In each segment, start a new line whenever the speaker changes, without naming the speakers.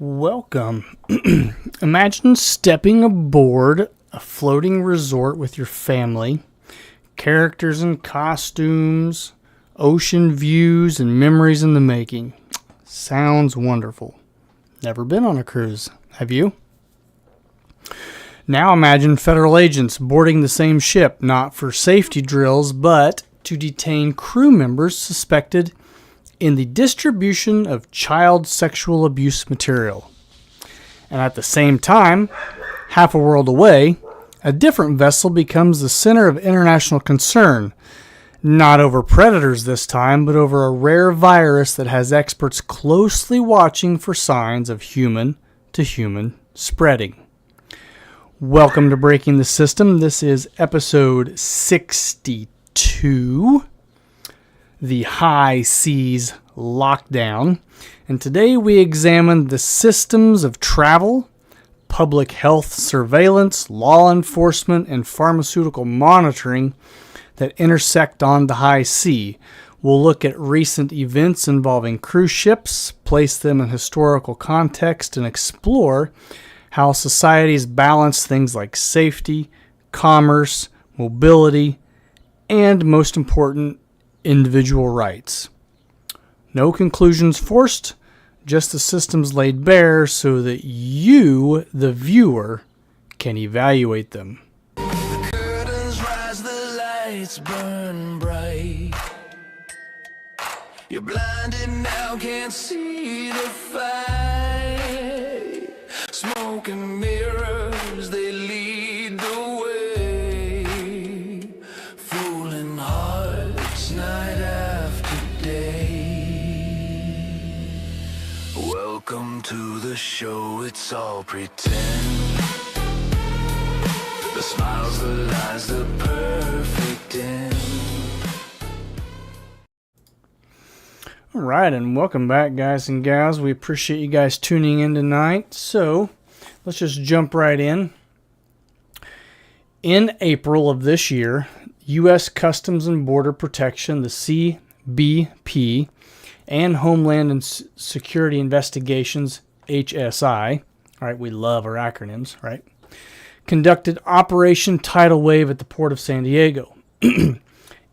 Welcome. Imagine stepping aboard a floating resort with your family. Characters and costumes, ocean views, and memories in the making. Sounds wonderful. Never been on a cruise, have you? Now imagine federal agents boarding the same ship, not for safety drills, but to detain crew members suspected in the distribution of child sexual abuse material. And at the same time, half a world away, a different vessel becomes the center of international concern, not over predators this time, but over a rare virus that has experts closely watching for signs of human-to-human spreading. Welcome to Breaking the System. This is episode 62. The high seas lockdown, and today we examine the systems of travel, public health surveillance, law enforcement, and pharmaceutical monitoring that intersect on the high sea. We'll look at recent events involving cruise ships, place them in historical context, and explore how societies balance things like safety, commerce, mobility, and most important, individual rights. No conclusions forced, just the systems laid bare so that you, the viewer, can evaluate them.
The curtains rise, the lights burn bright. You're blinded now, can't see the fight. Smoke and mirrors, they lead the way. Fooling hearts night after day. Welcome to the show, it's all pretend. The smiles, the lies, the perfect end.
All right, and welcome back, guys and gals. We appreciate you guys tuning in tonight. So, let's just jump right in. In April of this year, U.S. Customs and Border Protection, the CBP, and Homeland and Security Investigations, HSI, all right, we love our acronyms, right, conducted Operation Tidal Wave at the Port of San Diego.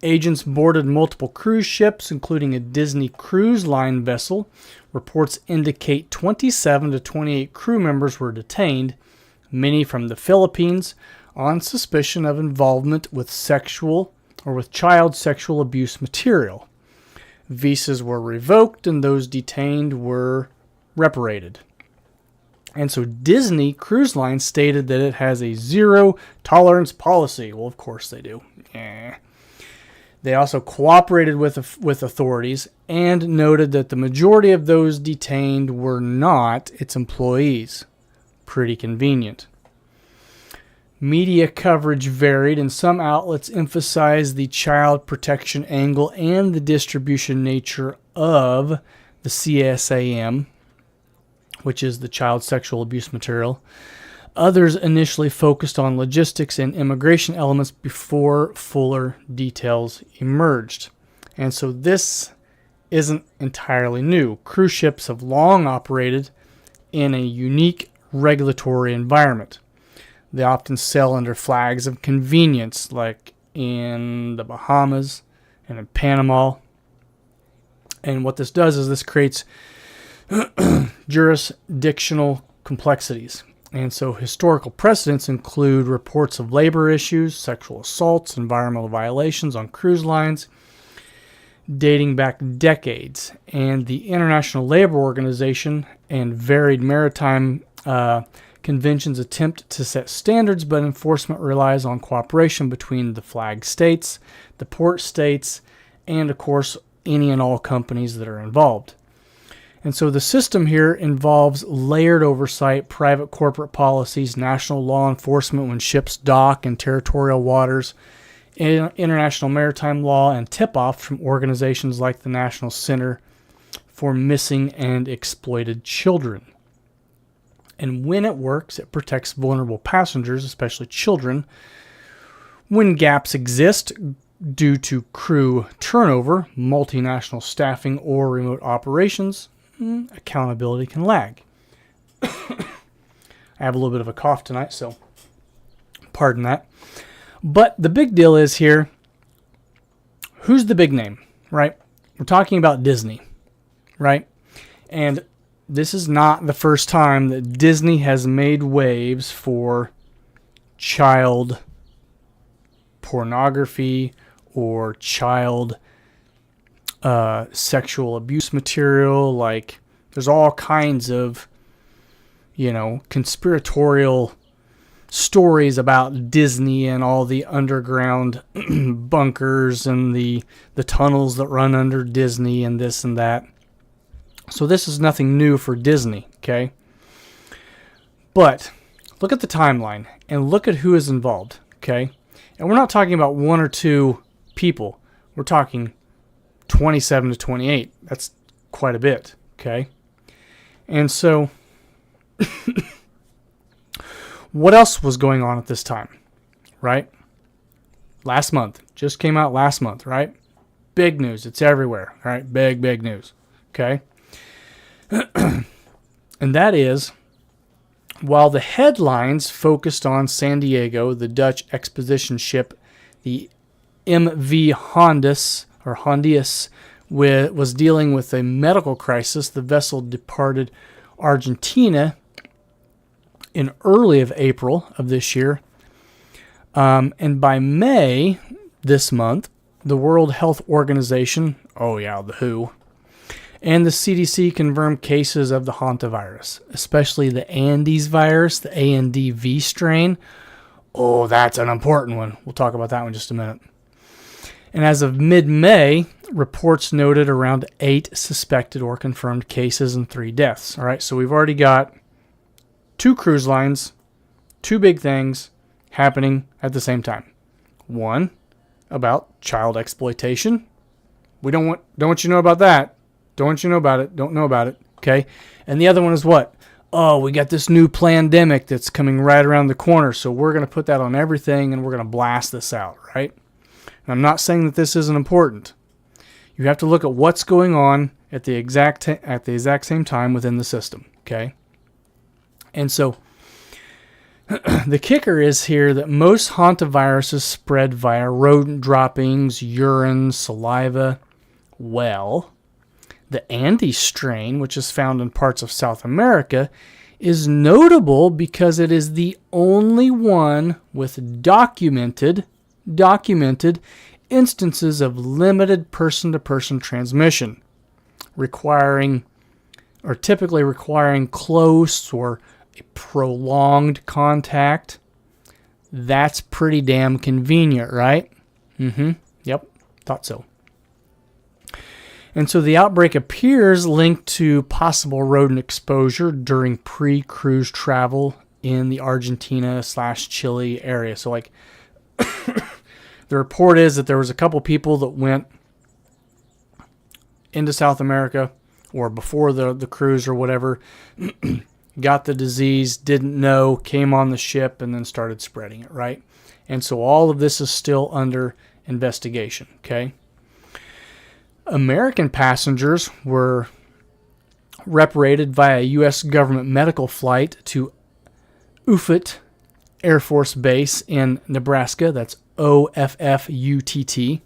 Agents boarded multiple cruise ships, including a Disney Cruise Line vessel. Reports indicate 27 to 28 crew members were detained, many from the Philippines, on suspicion of involvement with child sexual abuse material. Visas were revoked and those detained were reparated. And so Disney Cruise Line stated that it has a zero tolerance policy. Well, of course they do. They also cooperated with authorities and noted that the majority of those detained were not its employees. Pretty convenient. Media coverage varied, and some outlets emphasized the child protection angle and the distribution nature of the CSAM, which is the child sexual abuse material. Others initially focused on logistics and immigration elements before fuller details emerged. And so this isn't entirely new. Cruise ships have long operated in a unique regulatory environment. They often sail under flags of convenience, like in the Bahamas and in Panama. And what this does is this creates jurisdictional complexities. And so historical precedents include reports of labor issues, sexual assaults, environmental violations on cruise lines dating back decades. And the International Labor Organization and varied maritime conventions attempt to set standards, but enforcement relies on cooperation between the flag states, the port states, and of course any and all companies that are involved. And so the system here involves layered oversight, private corporate policies, national law enforcement when ships dock in territorial waters, international maritime law, and tip-off from organizations like the National Center for Missing and Exploited Children. And when it works, it protects vulnerable passengers, especially children. When gaps exist due to crew turnover, multinational staffing, or remote operations, accountability can lag. I have a little bit of a cough tonight, so pardon that. But the big deal is here, who's the big name, right? We're talking about Disney, right? And this is not the first time that Disney has made waves for child pornography or child sexual abuse material. Like, there's all kinds of, conspiratorial stories about Disney and all the underground bunkers and the tunnels that run under Disney and this and that. So this is nothing new for Disney, okay? But look at the timeline and look at who is involved, okay? And we're not talking about one or two people. We're talking 27 to 28. That's quite a bit, okay? And so what else was going on at this time, right? Last month. Just came out last month, right? Big news. It's everywhere, right? Big news, okay? And that is, while the headlines focused on San Diego, the Dutch exposition ship, the MV Hondius, was dealing with a medical crisis. The vessel departed Argentina in early of April of this year. And by May this month, the World Health Organization, the WHO, and the CDC confirmed cases of the hantavirus, especially the Andes virus, the ANDV strain. Oh, that's an important one. We'll talk about that one in just a minute. And as of mid-May, reports noted around 8 suspected or confirmed cases and 3 deaths. All right, so we've already got 2 cruise lines, 2 big things happening at the same time. One, about child exploitation. Don't want you to know about that. Don't want you to know about it. Don't know about it. Okay? And the other one is what? Oh, we got this new pandemic that's coming right around the corner, so we're going to put that on everything and we're going to blast this out, right? And I'm not saying that this isn't important. You have to look at what's going on at the exact same time within the system, okay? And so the kicker is here that most hantaviruses spread via rodent droppings, urine, saliva. Well, the Andes strain, which is found in parts of South America, is notable because it is the only one with documented instances of limited person-to-person transmission, typically requiring close or a prolonged contact. That's pretty damn convenient, right? Yep, thought so. And so the outbreak appears linked to possible rodent exposure during pre-cruise travel in the Argentina/Chile area. So like the report is that there was a couple people that went into South America or before the cruise or whatever, got the disease, didn't know, came on the ship, and then started spreading it, right? And so all of this is still under investigation, okay? American passengers were reparated via a U.S. government medical flight to Offutt Air Force Base in Nebraska. That's OFFUTT.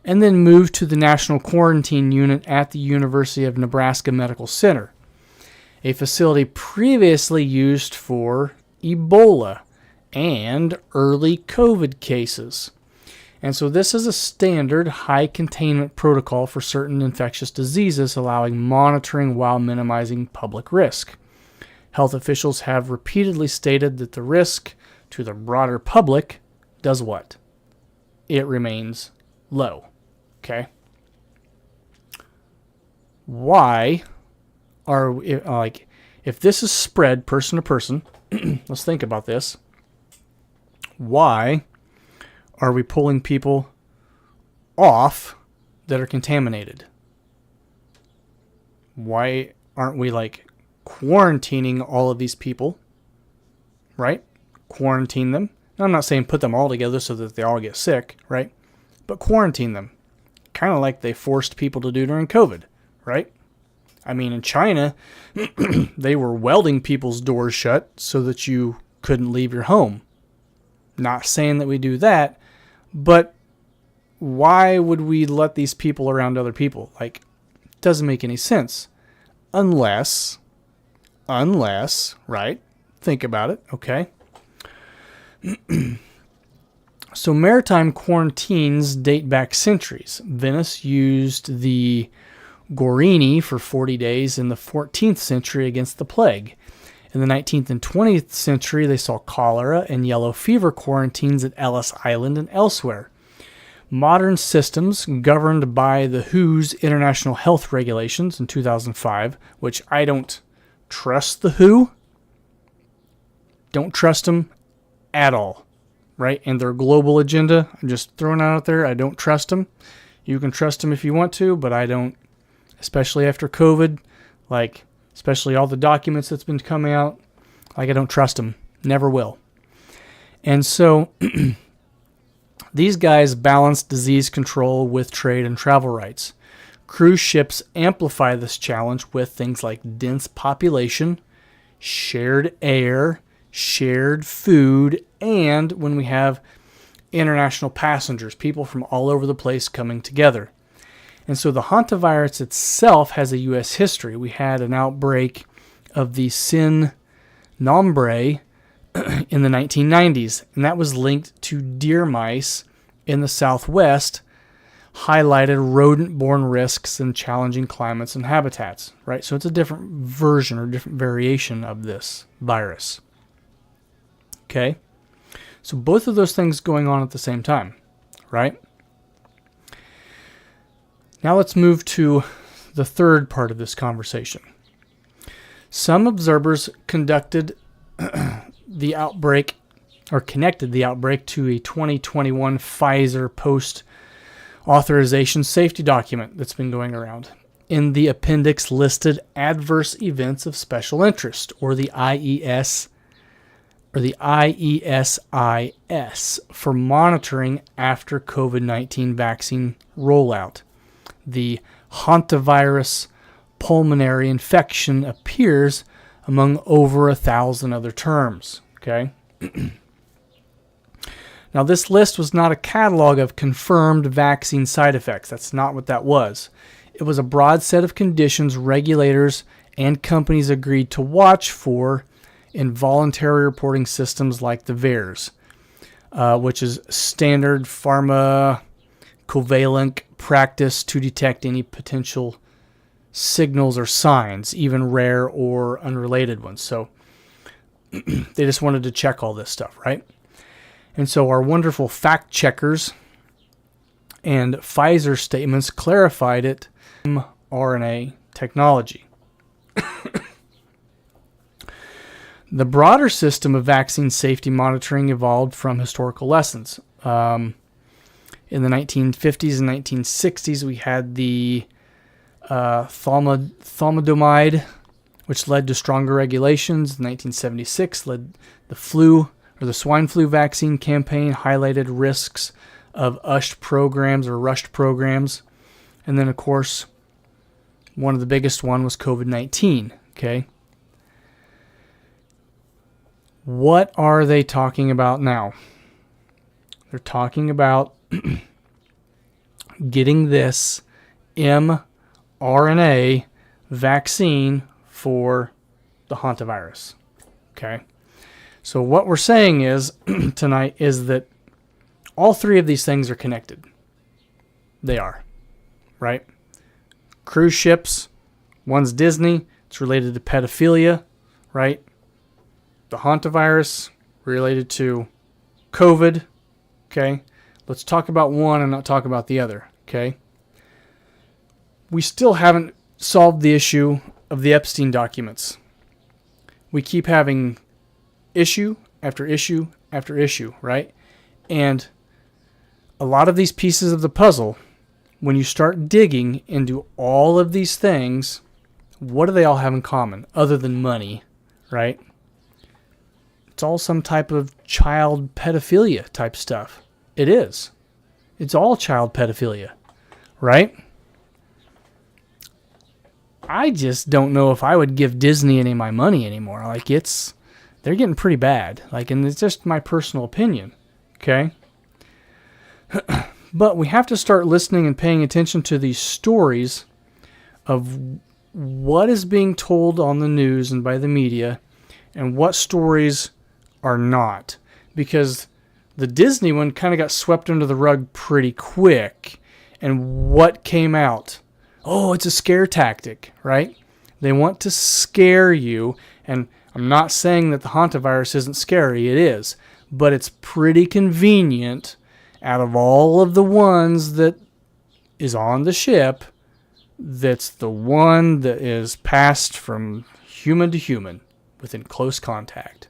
And then moved to the National Quarantine Unit at the University of Nebraska Medical Center, a facility previously used for Ebola and early COVID cases. And so this is a standard high containment protocol for certain infectious diseases, allowing monitoring while minimizing public risk. Health officials have repeatedly stated that the risk to the broader public does what? It remains low. Okay? Why are we, if this is spread person to person, let's think about this. Why are we pulling people off that are contaminated? Why aren't we quarantining all of these people, right? Quarantine them. Now, I'm not saying put them all together so that they all get sick, right? But quarantine them. Kind of like they forced people to do during COVID, right? I mean, in China, they were welding people's doors shut so that you couldn't leave your home. Not saying that we do that, but why would we let these people around other people? Like, it doesn't make any sense. Unless, right? Think about it, okay? So maritime quarantines date back centuries. Venice used the Gorini for 40 days in the 14th century against the plague. In the 19th and 20th century, they saw cholera and yellow fever quarantines at Ellis Island and elsewhere. Modern systems governed by the WHO's International Health Regulations in 2005, which I don't trust the WHO. Don't trust them at all, right? And their global agenda, I'm just throwing it out there. I don't trust them. You can trust them if you want to, but I don't, especially after COVID, like, especially all the documents that's been coming out. Like, I don't trust them. Never will. And so these guys balance disease control with trade and travel rights. Cruise ships amplify this challenge with things like dense population, shared air, shared food, and when we have international passengers, people from all over the place coming together. And so the hantavirus itself has a U.S. history. We had an outbreak of the sin nombre in the 1990s, and that was linked to deer mice in the Southwest, highlighted rodent-borne risks in challenging climates and habitats, right? So it's a different version or different variation of this virus. Okay? So both of those things going on at the same time, right? Now let's move to the third part of this conversation. Some observers conducted the outbreak or connected the outbreak to a 2021 Pfizer post-authorization safety document that's been going around. In the appendix listed adverse events of special interest, or the IES, or the IESIS, for monitoring after COVID-19 vaccine rollout. The hantavirus pulmonary infection appears among over 1,000 other terms. Okay. Now, this list was not a catalog of confirmed vaccine side effects. That's not what that was. It was a broad set of conditions regulators and companies agreed to watch for in voluntary reporting systems like the VAERS, which is standard pharmacovalent practice to detect any potential signals or signs, even rare or unrelated ones. So they just wanted to check all this stuff, right? And so our wonderful fact checkers and Pfizer statements clarified it. mRNA technology. The broader system of vaccine safety monitoring evolved from historical lessons. In the 1950s and 1960s, we had the thalidomide, which led to stronger regulations. In 1976, led the flu or the swine flu vaccine campaign, highlighted risks of rushed programs. And then, of course, one of the biggest one was COVID-19. Okay. What are they talking about now? They're talking about getting this mRNA vaccine for the hantavirus. Okay. So what we're saying is tonight is that all three of these things are connected. They are, right? Cruise ships, one's Disney, it's related to pedophilia, right? The hantavirus related to COVID, okay? Let's talk about one and not talk about the other, okay? We still haven't solved the issue of the Epstein documents. We keep having issue after issue after issue, right? And a lot of these pieces of the puzzle, when you start digging into all of these things, what do they all have in common other than money, right? It's all some type of child pedophilia type stuff. It is. It's all child pedophilia, right? I just don't know if I would give Disney any of my money anymore. Like, they're getting pretty bad. Like, and it's just my personal opinion. Okay? But we have to start listening and paying attention to these stories of what is being told on the news and by the media and what stories are not. Because the Disney one kind of got swept under the rug pretty quick. And what came out? Oh, it's a scare tactic, right? They want to scare you. And I'm not saying that the hantavirus isn't scary. It is. But it's pretty convenient out of all of the ones that is on the ship, that's the one that is passed from human to human within close contact.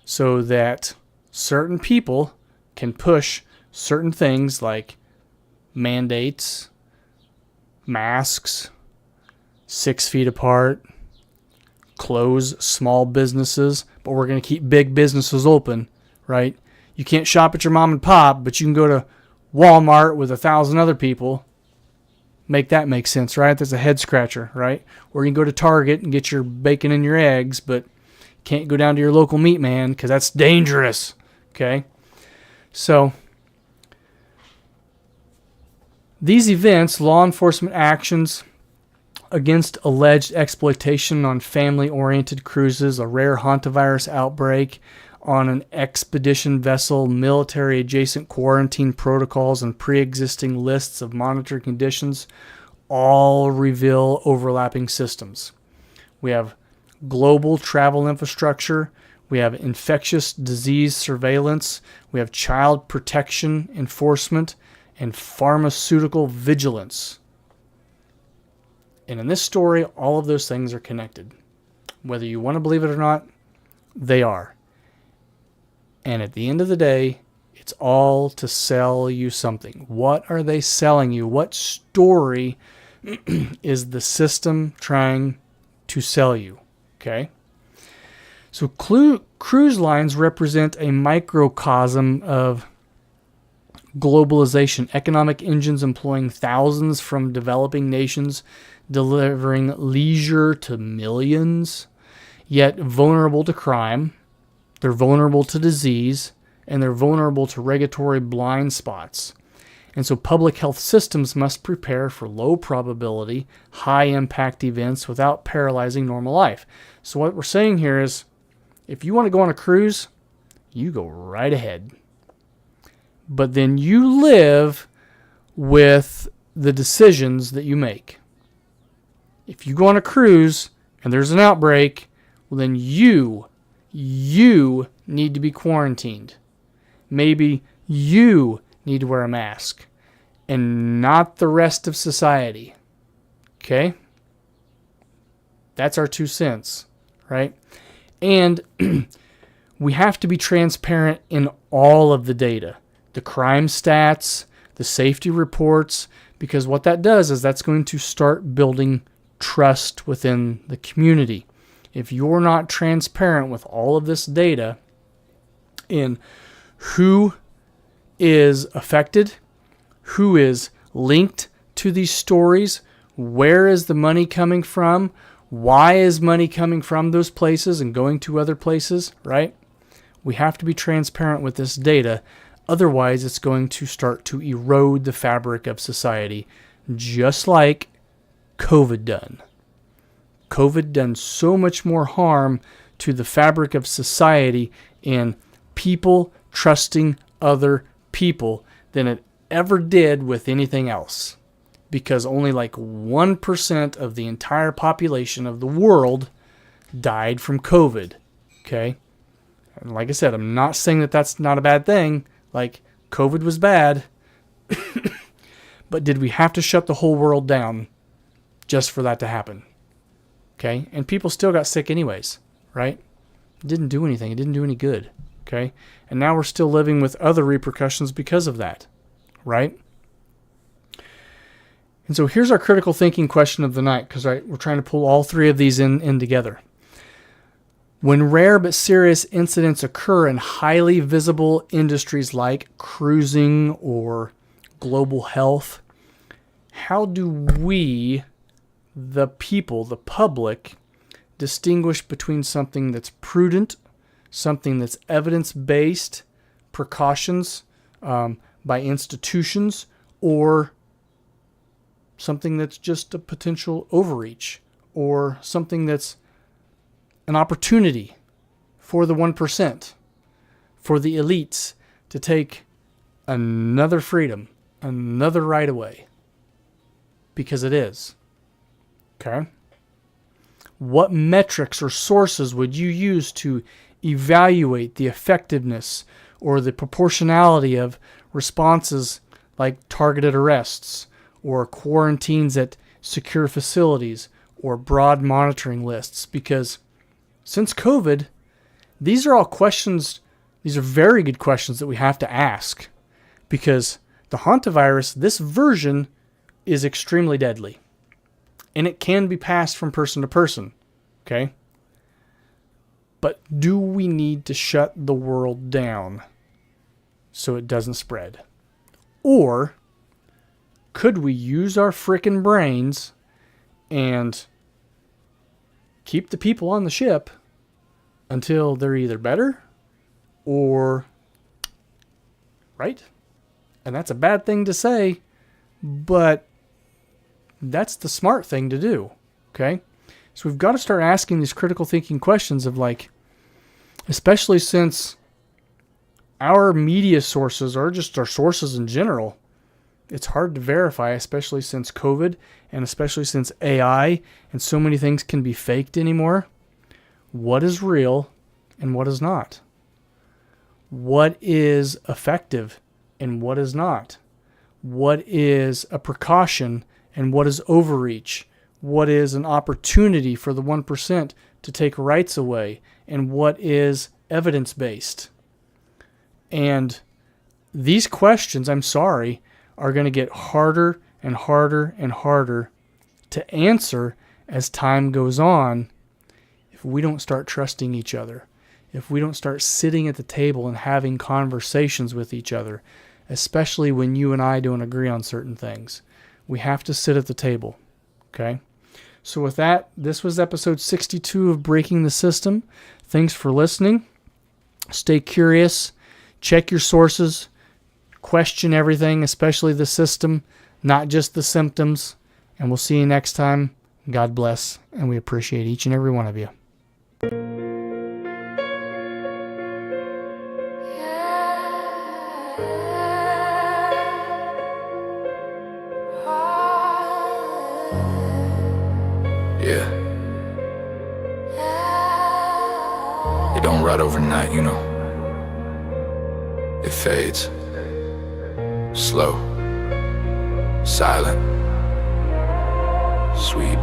So that certain people can push certain things like mandates, masks, 6 feet apart, close small businesses, but we're going to keep big businesses open, right? You can't shop at your mom and pop, but you can go to Walmart with 1,000 other people. Make that make sense, right? That's a head scratcher, right? Or you can go to Target and get your bacon and your eggs, but can't go down to your local meat man because that's dangerous, okay? So these events, law enforcement actions against alleged exploitation on family-oriented cruises, a rare hantavirus outbreak on an expedition vessel, military-adjacent quarantine protocols, and pre-existing lists of monitored conditions all reveal overlapping systems. We have global travel infrastructure. We have infectious disease surveillance. We have child protection enforcement and pharmaceutical vigilance. And in this story, all of those things are connected. Whether you want to believe it or not, they are. And at the end of the day, it's all to sell you something. What are they selling you? What story is the system trying to sell you? Okay? So cruise lines represent a microcosm of globalization. Economic engines employing thousands from developing nations, delivering leisure to millions, yet vulnerable to crime. They're vulnerable to disease, and they're vulnerable to regulatory blind spots. And so public health systems must prepare for low probability, high impact events without paralyzing normal life. So what we're saying here is, if you want to go on a cruise, you go right ahead. But then you live with the decisions that you make. If you go on a cruise and there's an outbreak, well then you need to be quarantined. Maybe you need to wear a mask and not the rest of society. Okay? That's our 2 cents, right? And we have to be transparent in all of the data. The crime stats, the safety reports, because what that does is that's going to start building trust within the community. If you're not transparent with all of this data in who is affected, who is linked to these stories, where is the money coming from, why is money coming from those places and going to other places, right? We have to be transparent with this data. Otherwise, it's going to start to erode the fabric of society, just like COVID done. COVID done so much more harm to the fabric of society and people trusting other people than it ever did with anything else. Because only like 1% of the entire population of the world died from COVID. Okay? And like I said, I'm not saying that that's not a bad thing. Like, COVID was bad. But did we have to shut the whole world down just for that to happen? Okay? And people still got sick anyways, right? It didn't do anything. It didn't do any good. Okay? And now we're still living with other repercussions because of that, right? And so here's our critical thinking question of the night, because we're trying to pull all three of these in together. When rare but serious incidents occur in highly visible industries like cruising or global health, how do we the people, the public, distinguish between something that's prudent, something that's evidence-based, precautions by institutions, or something that's just a potential overreach, or something that's an opportunity for the 1%, for the elites to take another freedom, another right away, because it is. Okay? What metrics or sources would you use to evaluate the effectiveness or the proportionality of responses like targeted arrests or quarantines at secure facilities or broad monitoring lists? Because since COVID, these are all questions, these are very good questions that we have to ask, because the hantavirus, this version, is extremely deadly. And it can be passed from person to person. Okay? But do we need to shut the world down so it doesn't spread? Or could we use our frickin' brains and keep the people on the ship until they're either better or... Right? And that's a bad thing to say, but that's the smart thing to do. Okay? So we've got to start asking these critical thinking questions of, like, especially since our media sources are just our sources in general. It's hard to verify, especially since COVID and especially since AI and so many things can be faked anymore. What is real and what is not? What is effective and what is not? What is a precaution and what is overreach? What is an opportunity for the 1% to take rights away? And what is evidence-based? And these questions, I'm sorry, are going to get harder and harder and harder to answer as time goes on if we don't start trusting each other, if we don't start sitting at the table and having conversations with each other, especially when you and I don't agree on certain things. We have to sit at the table, okay? So with that, this was episode 62 of Breaking the System. Thanks for listening. Stay curious. Check your sources. Question everything, especially the system, not just the symptoms. And we'll see you next time. God bless, and we appreciate each and every one of you.
Yeah. It don't rot overnight, you know. It fades. Slow. Silent. Sweet.